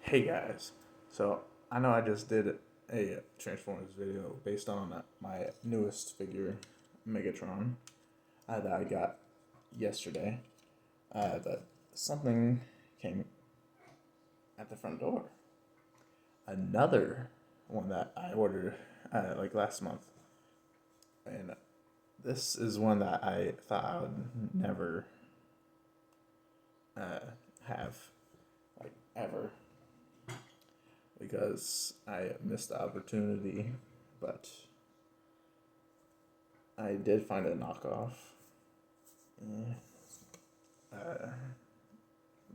Hey guys, so I know I just did a Transformers video based on my newest figure, Megatron, that I got yesterday. But something came at the front door. Another one that I ordered like last month, and this is one that I thought I would never uh, have, like ever, because I missed the opportunity, but I did find a knockoff. Eh, Uh,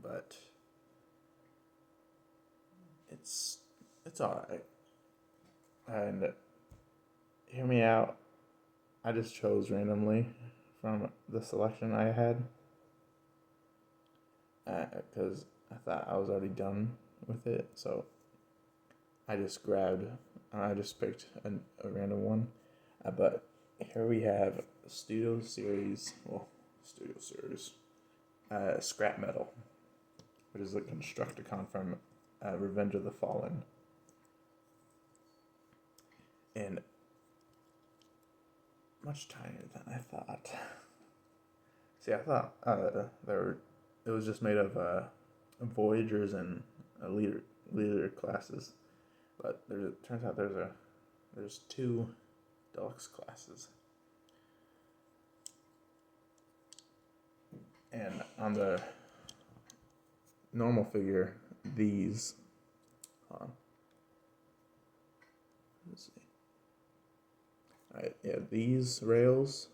but it's it's alright. And hear me out. I just chose randomly from the selection I had because I thought I was already done with it. So I just picked a random one. But here we have Studio Series, Scrap Metal, which is a Constructicon from Revenge of the Fallen. And much tinier than I thought. See, I thought it was just made of Voyagers and leader classes, but it turns out there's two deluxe classes. And on the normal figure, these, let's see. Alright, yeah, these rails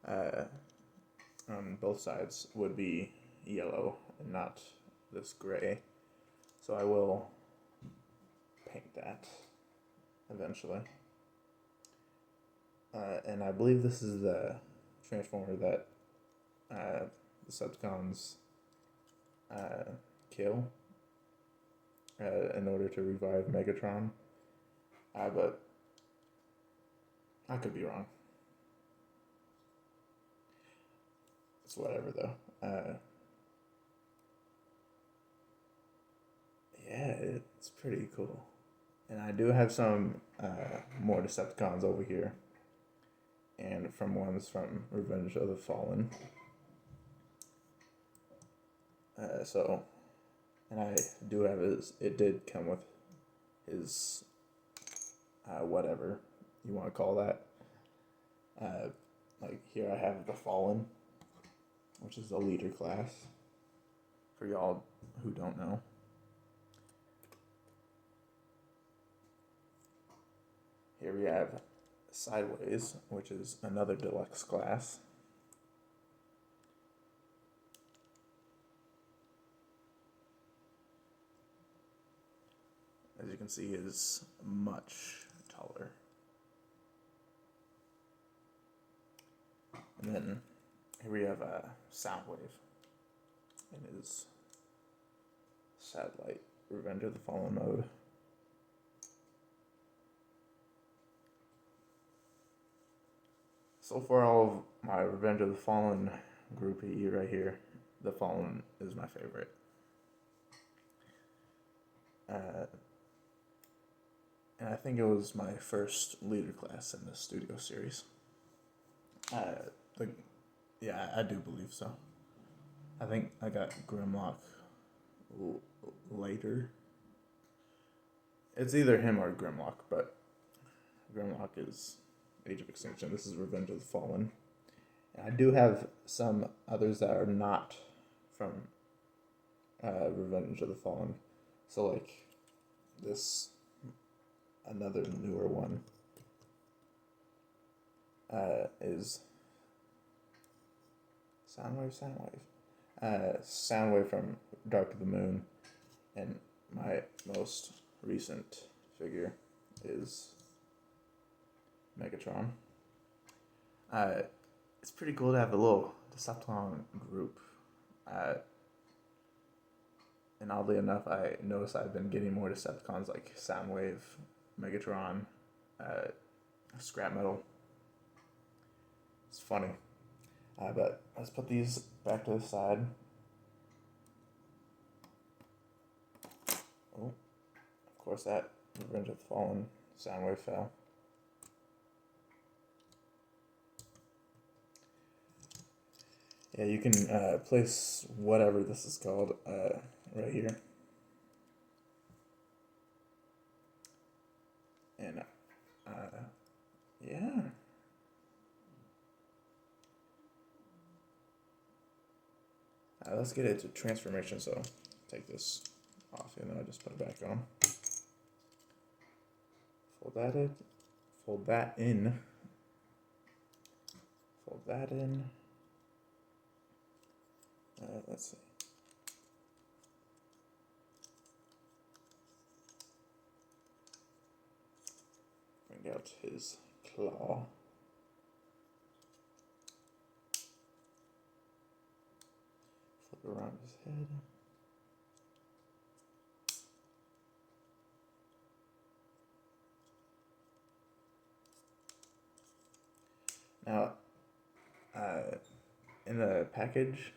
on both sides would be yellow and not this gray. So I will paint that eventually. And I believe this is the Transformer that the Decepticons kill in order to revive Megatron. But I could be wrong. It's whatever though. Yeah, it's pretty cool. And I do have some more Decepticons over here, and from ones from Revenge of the Fallen. And I do have it did come with his, whatever you want to call that. Like here I have the Fallen, which is the leader class, for y'all who don't know. Here we have Sideways, which is another deluxe class. As you can see, is much taller. And then here we have Soundwave in his satellite Revenge of the Fallen mode. So far, all of my Revenge of the Fallen groupie right here, the Fallen is my favorite. And I think it was my first leader class in the Studio Series. Yeah, I do believe so. I think I got Grimlock later. It's either him or Grimlock, but Grimlock is Age of Extinction. This is Revenge of the Fallen. And I do have some others that are not from Revenge of the Fallen. So like this, another newer one is Soundwave from Dark of the Moon, and my most recent figure is Megatron. It's pretty cool to have a little Decepticon group. And oddly enough, I noticed I've been getting more Decepticons like Soundwave, Megatron, Scrap Metal. It's funny. But let's put these back to the side. Oh, of course that Revenge of the Fallen sound wave fell. Yeah, you can place whatever this is called right here. And yeah. Let's get it to transformation, so take this off and then I just put it back on. Fold that in. Fold that in. Fold that in. Let's see. Bring out his claw. Flip around his head. Now, in the package,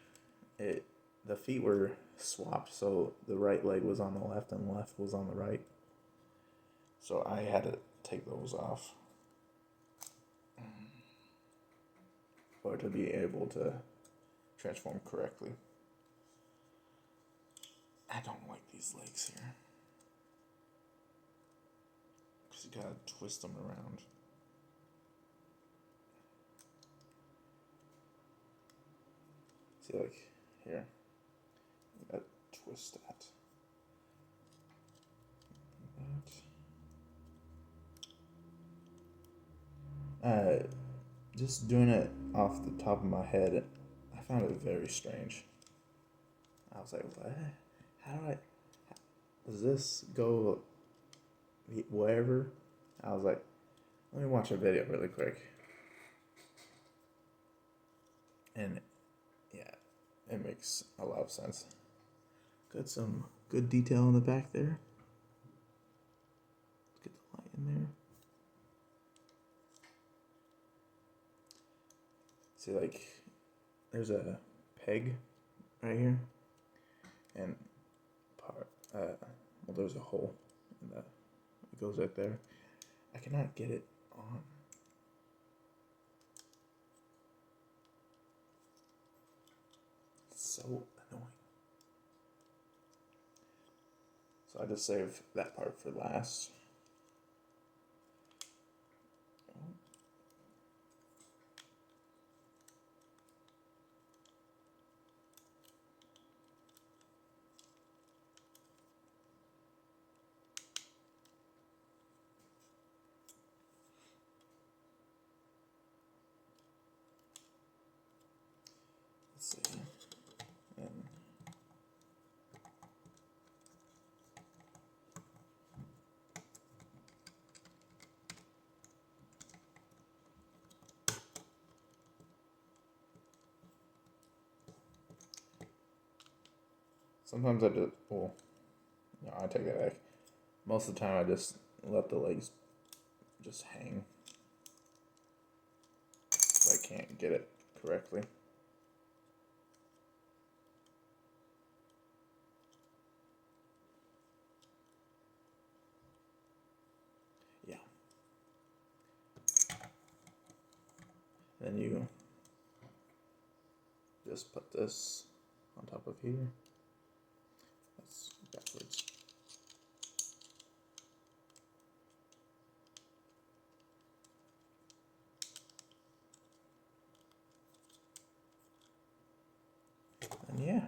the feet were swapped, so the right leg was on the left and the left was on the right. So I had to take those off for to be able to transform correctly. I don't like these legs here, because you gotta twist them around. See, like here, you gotta twist that. Just doing it off the top of my head, I found it very strange. I was like, what? Does this go wherever? I was like, let me watch a video really quick. And yeah, it makes a lot of sense. Got some good detail in the back there. Let's get the light in there. See, like, there's a peg right here, and well, there's a hole in that. It goes right there. I cannot get it on. It's so annoying. So I just saved that part for last. Let's see. Sometimes I just, well, no, I take that back. Most of the time I just let the legs just hang. So I can't get it correctly. Yeah. Then you just put this on top of here. That's backwards. And yeah.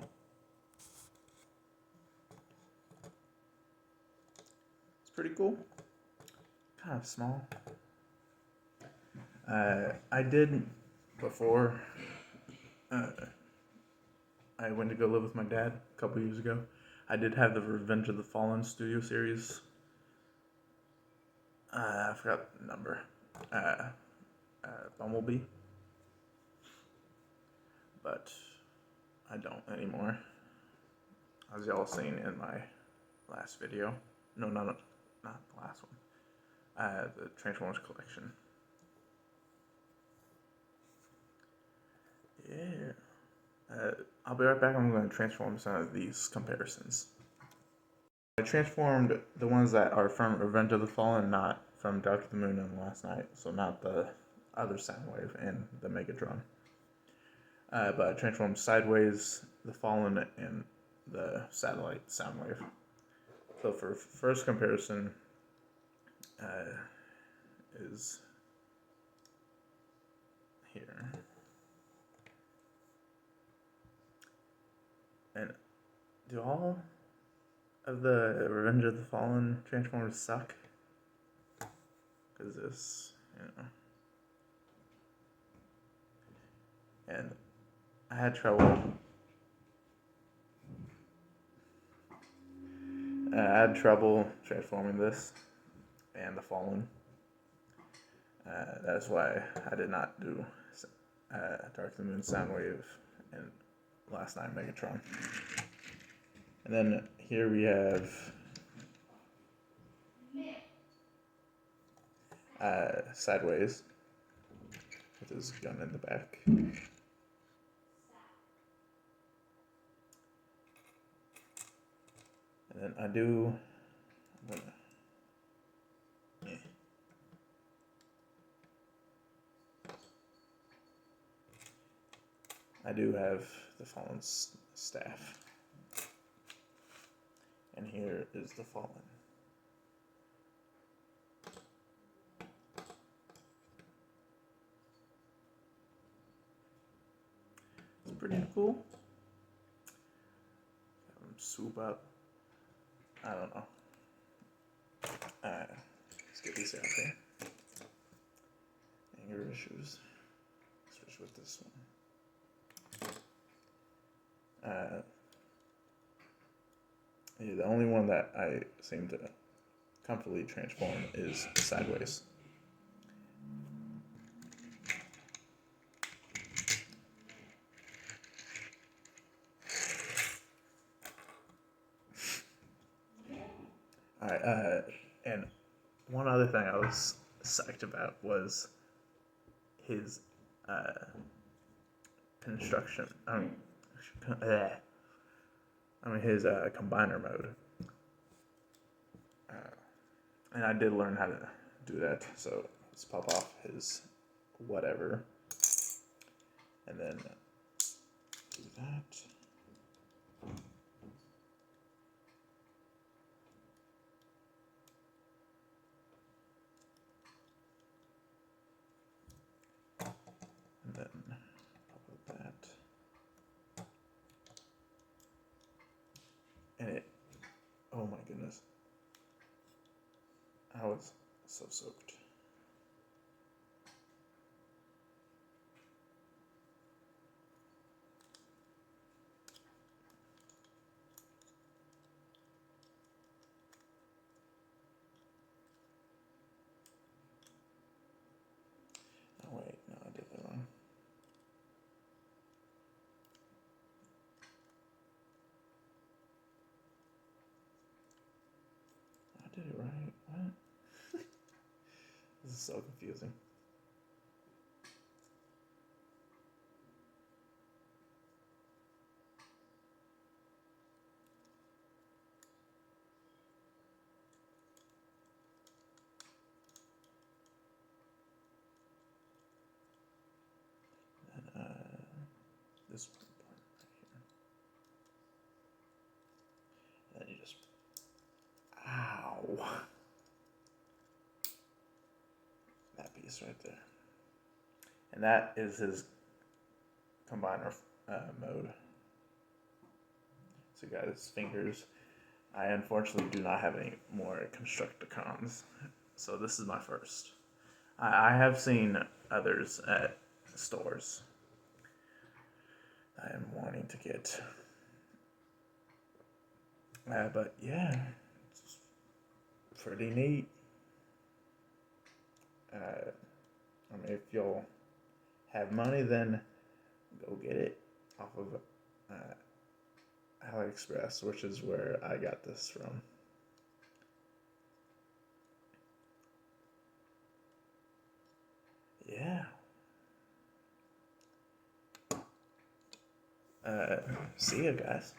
It's pretty cool. Kind of small. I did before I went to go live with my dad a couple years ago. I did have the Revenge of the Fallen Studio Series. I forgot the number. Bumblebee. But I don't anymore. As y'all seen in my last video. No, not the last one. The Transformers collection. Yeah. I'll be right back. I'm going to transform some of these comparisons. I transformed the ones that are from Revenge of the Fallen, not from Dark of the Moon and Last Night, so not the other Soundwave and the Megatron. But I transformed Sideways, the Fallen, and the Satellite Soundwave. So for first comparison, is here. And do all of the Revenge of the Fallen Transformers suck? Because this, And I had trouble. Transforming this and the Fallen. That's why I did not do Dark of the Moon Soundwave and Last Night Megatron. And then here we have Sideways with his gun in the back. And then I do have the Fallen staff. And here is the Fallen. It's pretty cool. Swoop up. I don't know. Let's get these out there. Anger issues. Switch with this one. Yeah, the only one that I seem to comfortably transform is Sideways. Alright, and one other thing I was psyched about was his construction. His combiner mode. And I did learn how to do that, so let's pop off his whatever. And then do that. And then pop up that. And it, oh my goodness. I was so soaked. Oh wait, no, I did that wrong. I did it right. What? This is so confusing. And this part right here. And then you just, ow. That piece right there. And that is his combiner mode. So you got his fingers. I unfortunately do not have any more Constructicons, so this is my first. I have seen others at stores I am wanting to get. But yeah, it's pretty neat. If you'll have money, then go get it off of AliExpress, which is where I got this from. Yeah. See ya, guys.